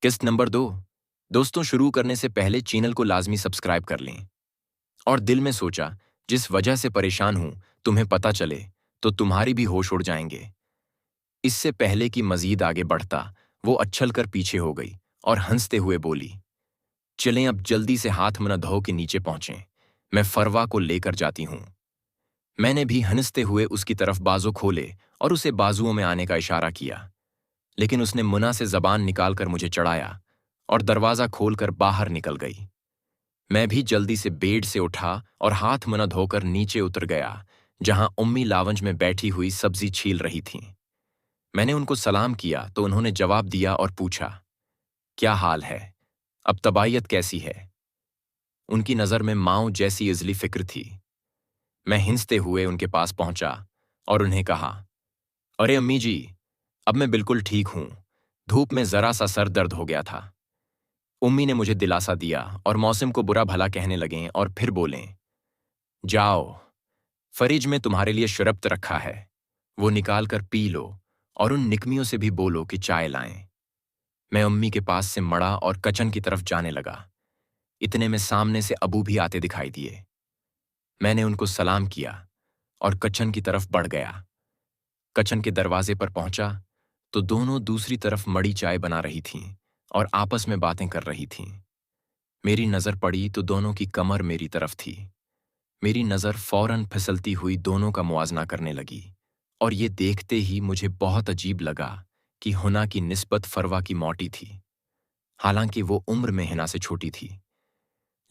किस्त नंबर 2। दोस्तों, शुरू करने से पहले चैनल को लाजमी सब्सक्राइब कर लें। और दिल में सोचा, जिस वजह से परेशान हूं तुम्हें पता चले तो तुम्हारी भी होश उड़ जाएंगे। इससे पहले कि मजीद आगे बढ़ता, वो अच्छल कर पीछे हो गई और हंसते हुए बोली, चलें अब जल्दी से हाथ मुंह धो के नीचे पहुंचें, मैं फरवा को लेकर जाती हूं। मैंने भी हंसते हुए उसकी तरफ बाजू खोले और उसे बाजुओं में आने का इशारा किया, लेकिन उसने मुना से जबान निकालकर मुझे चढ़ाया और दरवाजा खोलकर बाहर निकल गई। मैं भी जल्दी से बेड से उठा और हाथ मुंह धोकर नीचे उतर गया, जहां उम्मी लावंज में बैठी हुई सब्जी छील रही थीं। मैंने उनको सलाम किया तो उन्होंने जवाब दिया और पूछा, क्या हाल है, अब तबीयत कैसी है? उनकी नज़र में माऊं जैसी इजली फिक्र थी। मैं हिंसते हुए उनके पास पहुंचा और उन्हें कहा, अरे अम्मी जी, अब मैं बिल्कुल ठीक हूं, धूप में जरा सा सर दर्द हो गया था। उम्मी ने मुझे दिलासा दिया और मौसम को बुरा भला कहने लगें और फिर बोलें, जाओ, फ्रिज में तुम्हारे लिए शरबत रखा है, वो निकाल कर पी लो और उन निकमियों से भी बोलो कि चाय लाएं। मैं अम्मी के पास से मड़ा और किचन की तरफ जाने लगा। इतने में सामने से अबू भी आते दिखाई दिए। मैंने उनको सलाम किया और किचन की तरफ बढ़ गया। किचन के दरवाजे पर पहुंचा तो दोनों दूसरी तरफ मड़ी चाय बना रही थीं और आपस में बातें कर रही थीं। मेरी नज़र पड़ी तो दोनों की कमर मेरी तरफ थी। मेरी नज़र फौरन फिसलती हुई दोनों का मुआजना करने लगी और ये देखते ही मुझे बहुत अजीब लगा कि हुना की निस्बत फरवा की मोटी थी। हालांकि वो उम्र में हिना से छोटी थी,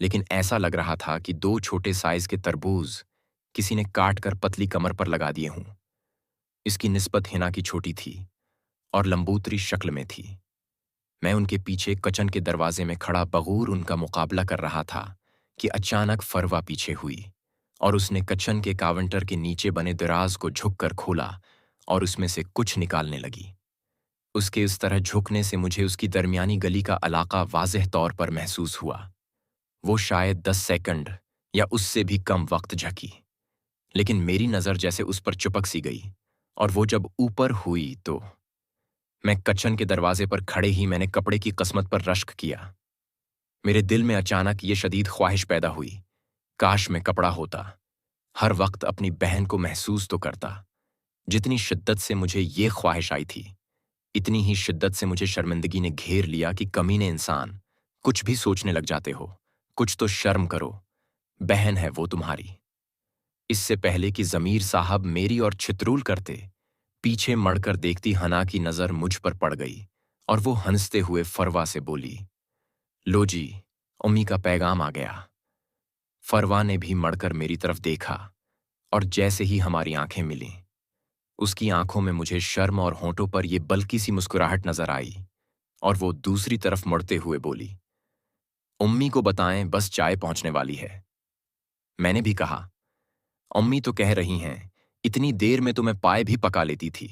लेकिन ऐसा लग रहा था कि दो छोटे साइज के तरबूज किसी ने काट कर पतली कमर पर लगा दिए हों। इसकी निस्बत हिना की छोटी थी और लंबूतरी शक्ल में थी। मैं उनके पीछे किचन के दरवाजे में खड़ा बगूर उनका मुकाबला कर रहा था कि अचानक फरवा पीछे हुई और उसने किचन के काउंटर के नीचे बने दराज को झुककर खोला और उसमें से कुछ निकालने लगी। उसके इस तरह झुकने से मुझे उसकी दरमियानी गली का इलाका वाज़ेह तौर पर महसूस हुआ। वो शायद 10 सेकंड या उससे भी कम वक्त झकी, लेकिन मेरी नज़र जैसे उस पर चिपक सी गई और वो जब ऊपर हुई तो मैं किचन के दरवाजे पर खड़े ही मैंने कपड़े की कस्मत पर रश्क किया। मेरे दिल में अचानक ये शदीद ख्वाहिश पैदा हुई, काश में कपड़ा होता, हर वक्त अपनी बहन को महसूस तो करता। जितनी शिद्दत से मुझे ये ख्वाहिश आई थी, इतनी ही शिद्दत से मुझे शर्मिंदगी ने घेर लिया कि कमीने इंसान, कुछ भी सोचने लग जाते हो, कुछ तो शर्म करो, बहन है वो तुम्हारी। इससे पहले कि ज़मीर साहब मेरी और छितरूल करते, पीछे मड़कर देखती हना की नज़र मुझ पर पड़ गई और वो हंसते हुए फरवा से बोली, लो जी, उम्मी का पैगाम आ गया। फरवा ने भी मड़कर मेरी तरफ देखा और जैसे ही हमारी आंखें मिलीं, उसकी आंखों में मुझे शर्म और होंठों पर यह बल्कि सी मुस्कुराहट नजर आई और वो दूसरी तरफ मुड़ते हुए बोली, उम्मी को बताएं बस चाय पहुंचने वाली है। मैंने भी कहा, अम्मी तो कह रही हैं, इतनी देर में तो मैं पाए भी पका लेती थी,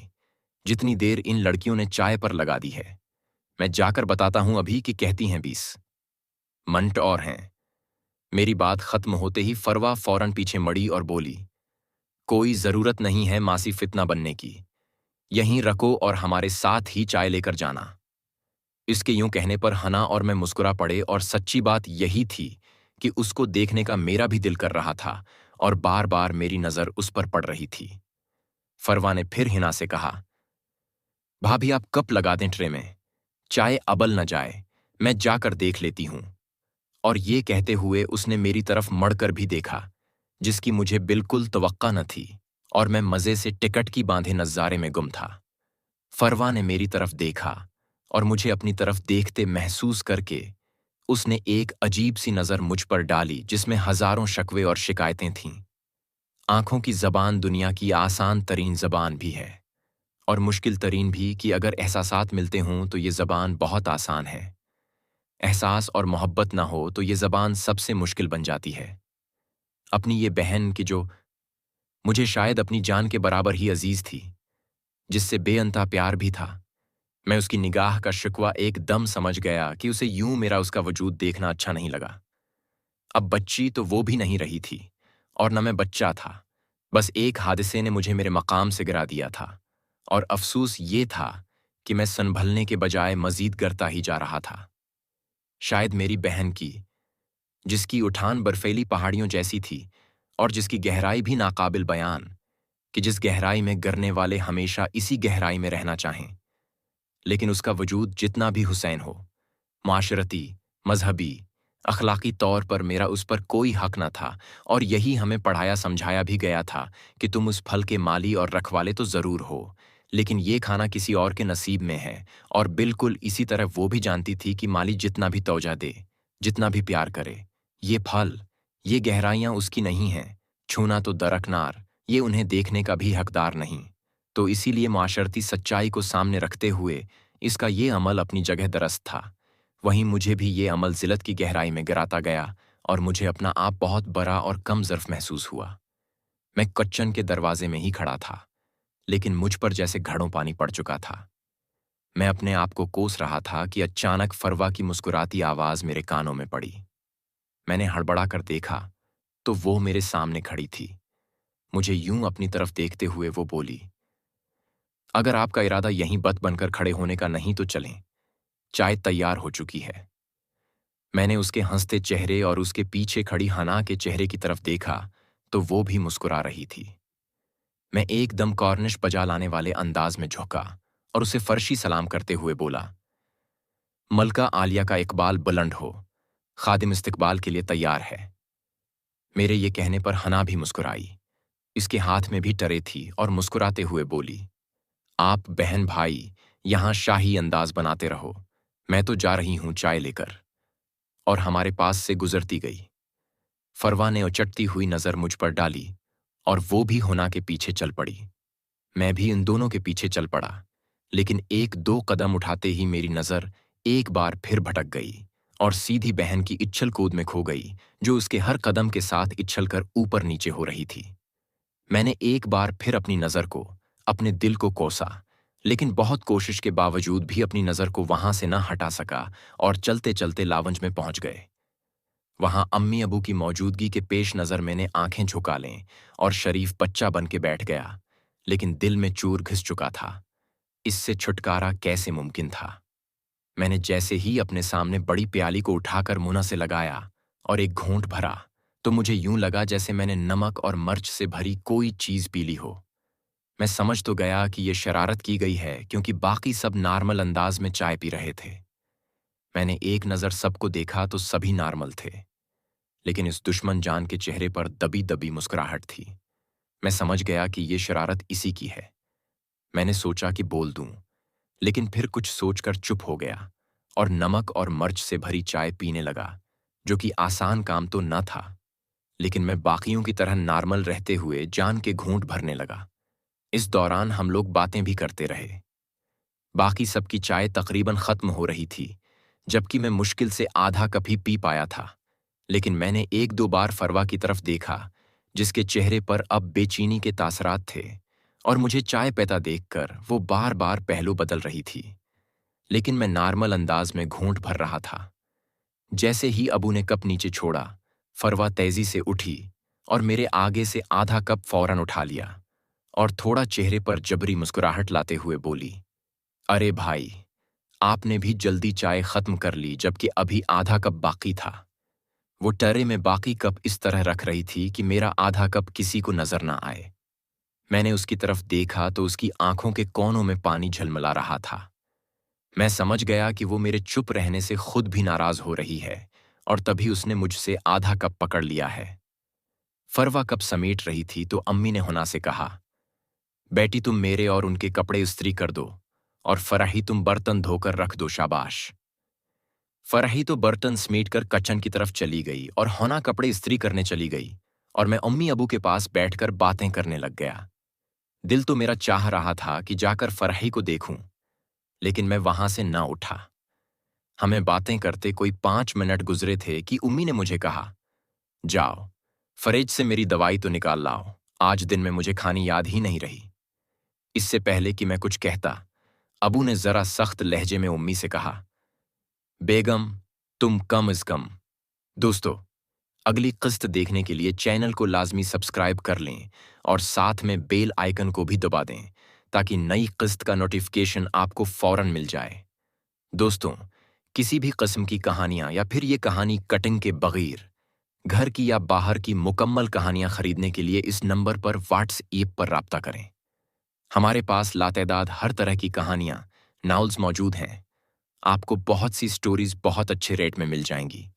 जितनी देर इन लड़कियों ने चाय पर लगा दी है। मैं जाकर बताता हूं अभी कि कहती हैं 20 मंट और हैं। मेरी बात खत्म होते ही फरवा फौरन पीछे मड़ी और बोली, कोई जरूरत नहीं है मासी फितना बनने की, यहीं रखो और हमारे साथ ही चाय लेकर जाना। इसके यूं कहने पर हना और मैं मुस्कुरा पड़े और सच्ची बात यही थी कि उसको देखने का मेरा भी दिल कर रहा था और बार बार मेरी नजर उस पर पड़ रही थी। फरवा ने फिर हिना से कहा, भाभी आप कप लगा दें ट्रे में, चाय अबल न जाए, मैं जाकर देख लेती हूं। और ये कहते हुए उसने मेरी तरफ मड़कर भी देखा, जिसकी मुझे बिल्कुल तवक्का न थी और मैं मजे से टिकट की बांधे नज़ारे में गुम था। फरवा ने मेरी तरफ देखा और मुझे अपनी तरफ देखते महसूस करके उसने एक अजीब सी नज़र मुझ पर डाली जिसमें हजारों शकवे और शिकायतें थीं। आंखों की जबान दुनिया की आसान तरीन जबान भी है और मुश्किल तरीन भी कि अगर एहसासात मिलते हों तो ये जबान बहुत आसान है। एहसास और मोहब्बत ना हो तो ये जबान सबसे मुश्किल बन जाती है। अपनी ये बहन की जो मुझे शायद अपनी जान के बराबर ही अजीज थी, जिससे बेअंता प्यार भी था, मैं उसकी निगाह का शिकवा एकदम समझ गया कि उसे यूं मेरा उसका वजूद देखना अच्छा नहीं लगा। अब बच्ची तो वो भी नहीं रही थी और न मैं बच्चा था, बस एक हादसे ने मुझे मेरे मकाम से गिरा दिया था और अफसोस ये था कि मैं संभलने के बजाय मजीद गिरता ही जा रहा था। शायद मेरी बहन की, जिसकी उठान बर्फीली पहाड़ियों जैसी थी और जिसकी गहराई भी नाकाबिल बयान, कि जिस गहराई में गिरने वाले हमेशा इसी गहराई में रहना चाहें। लेकिन उसका वजूद जितना भी हुसैन हो, माशरती, मजहबी, अखलाकी तौर पर मेरा उस पर कोई हक न था, और यही हमें पढ़ाया समझाया भी गया था कि तुम उस फल के माली और रखवाले तो ज़रूर हो, लेकिन ये खाना किसी और के नसीब में है। और बिल्कुल इसी तरह वो भी जानती थी कि माली जितना भी तौजा दे, जितना भी प्यार करे, ये फल, ये गहराइयाँ उसकी नहीं हैं। छूना तो दरकनार, ये उन्हें देखने का भी हकदार नहीं। तो इसीलिए माशरती सच्चाई को सामने रखते हुए इसका ये अमल अपनी जगह दरस्त था। वहीं मुझे भी ये अमल ज़िलत की गहराई में गिराता गया और मुझे अपना आप बहुत बड़ा और कम ज़र्फ महसूस हुआ। मैं कच्चन के दरवाजे में ही खड़ा था, लेकिन मुझ पर जैसे घड़ों पानी पड़ चुका था। मैं अपने आप को कोस रहा था कि अचानक फरवा की मुस्कुराती आवाज़ मेरे कानों में पड़ी। मैंने हड़बड़ा कर देखा तो वो मेरे सामने खड़ी थी। मुझे यूं अपनी तरफ देखते हुए वो बोली, अगर आपका इरादा यहीं बत बनकर खड़े होने का नहीं तो चलें, चाय तैयार हो चुकी है। मैंने उसके हंसते चेहरे और उसके पीछे खड़ी हना के चेहरे की तरफ देखा तो वो भी मुस्कुरा रही थी। मैं एकदम कॉर्निश बजा लाने वाले अंदाज में झुका और उसे फर्शी सलाम करते हुए बोला, मलका आलिया का इकबाल बुलंद हो, खादिम इस्तकबाल के लिए तैयार है। मेरे ये कहने पर हना भी मुस्कुराई। इसके हाथ में भी टरे थी और मुस्कुराते हुए बोली, आप बहन भाई यहां शाही अंदाज बनाते रहो, मैं तो जा रही हूं चाय लेकर। और हमारे पास से गुजरती गई। फरवा ने उचटती हुई नजर मुझ पर डाली और वो भी हुना के पीछे चल पड़ी। मैं भी इन दोनों के पीछे चल पड़ा, लेकिन एक दो कदम उठाते ही मेरी नजर एक बार फिर भटक गई और सीधी बहन की इच्छल कूद में खो गई, जो उसके हर कदम के साथ इच्छल कर ऊपर नीचे हो रही थी। मैंने एक बार फिर अपनी नजर को, अपने दिल को कोसा, लेकिन बहुत कोशिश के बावजूद भी अपनी नजर को वहां से न हटा सका और चलते चलते लावंज में पहुंच गए। वहां अम्मी अबू की मौजूदगी के पेश नजर मैंने आंखें झुका लें और शरीफ बच्चा बन के बैठ गया, लेकिन दिल में चूर घिस चुका था। इससे छुटकारा कैसे मुमकिन था? मैंने जैसे ही अपने सामने बड़ी प्याली को उठाकर मुंह से लगाया और एक घूंट भरा तो मुझे यूं लगा जैसे मैंने नमक और मिर्च से भरी कोई चीज पी ली हो। मैं समझ तो गया कि यह शरारत की गई है, क्योंकि बाकी सब नॉर्मल अंदाज में चाय पी रहे थे। मैंने एक नज़र सबको देखा तो सभी नॉर्मल थे, लेकिन इस दुश्मन जान के चेहरे पर दबी दबी मुस्कुराहट थी। मैं समझ गया कि ये शरारत इसी की है। मैंने सोचा कि बोल दूं, लेकिन फिर कुछ सोचकर चुप हो गया और नमक और मिर्च से भरी चाय पीने लगा, जो कि आसान काम तो न था, लेकिन मैं बाकियों की तरह नॉर्मल रहते हुए जान के घूंट भरने लगा। इस दौरान हम लोग बातें भी करते रहे। बाकी सबकी चाय तकरीबन खत्म हो रही थी, जबकि मैं मुश्किल से आधा कप ही पी पाया था। लेकिन मैंने एक दो बार फरवा की तरफ देखा, जिसके चेहरे पर अब बेचैनी के तासरात थे, और मुझे चाय पीता देखकर वो बार बार पहलू बदल रही थी। लेकिन मैं नॉर्मल अंदाज में घूंट भर रहा था। जैसे ही अबू ने कप नीचे छोड़ा, फरवा तेजी से उठी और मेरे आगे से आधा कप फौरन उठा लिया और थोड़ा चेहरे पर जबरी मुस्कुराहट लाते हुए बोली, अरे भाई, आपने भी जल्दी चाय खत्म कर ली जबकि अभी आधा कप बाकी था। वो टरे में बाकी कप इस तरह रख रही थी कि मेरा आधा कप किसी को नजर ना आए। मैंने उसकी तरफ देखा तो उसकी आंखों के कोनों में पानी झलमला रहा था। मैं समझ गया कि वो मेरे चुप रहने से खुद भी नाराज हो रही है, और तभी उसने मुझसे आधा कप पकड़ लिया है। फरवा कप समेट रही थी तो अम्मी ने हुना से कहा, बेटी तुम मेरे और उनके कपड़े इस्त्री कर दो, और फराही तुम बर्तन धोकर रख दो, शाबाश। फराही तो बर्तन समेट कर किचन की तरफ चली गई और होना कपड़े इस्त्री करने चली गई, और मैं अम्मी अबू के पास बैठकर बातें करने लग गया। दिल तो मेरा चाह रहा था कि जाकर फराही को देखूं, लेकिन मैं वहां से न उठा। हमें बातें करते कोई 5 मिनट गुजरे थे कि उम्मी ने मुझे कहा, जाओ फ्रिज से मेरी दवाई तो निकाल लाओ, आज दिन में मुझे खानी याद ही नहीं रही। इससे पहले कि मैं कुछ कहता, अबू ने जरा सख्त लहजे में उम्मी से कहा, बेगम तुम कम अज कम। दोस्तों, अगली किस्त देखने के लिए चैनल को लाजमी सब्सक्राइब कर लें और साथ में बेल आइकन को भी दबा दें, ताकि नई किस्त का नोटिफिकेशन आपको फौरन मिल जाए। दोस्तों, किसी भी किस्म की कहानियां या फिर ये कहानी कटिंग के बगैर घर की या बाहर की मुकम्मल कहानियां खरीदने के लिए इस नंबर पर व्हाट्सएप पर राब्ता करें। हमारे पास लातेदाद हर तरह की कहानियां, नॉवेल्स मौजूद हैं। आपको बहुत सी स्टोरीज बहुत अच्छे रेट में मिल जाएंगी।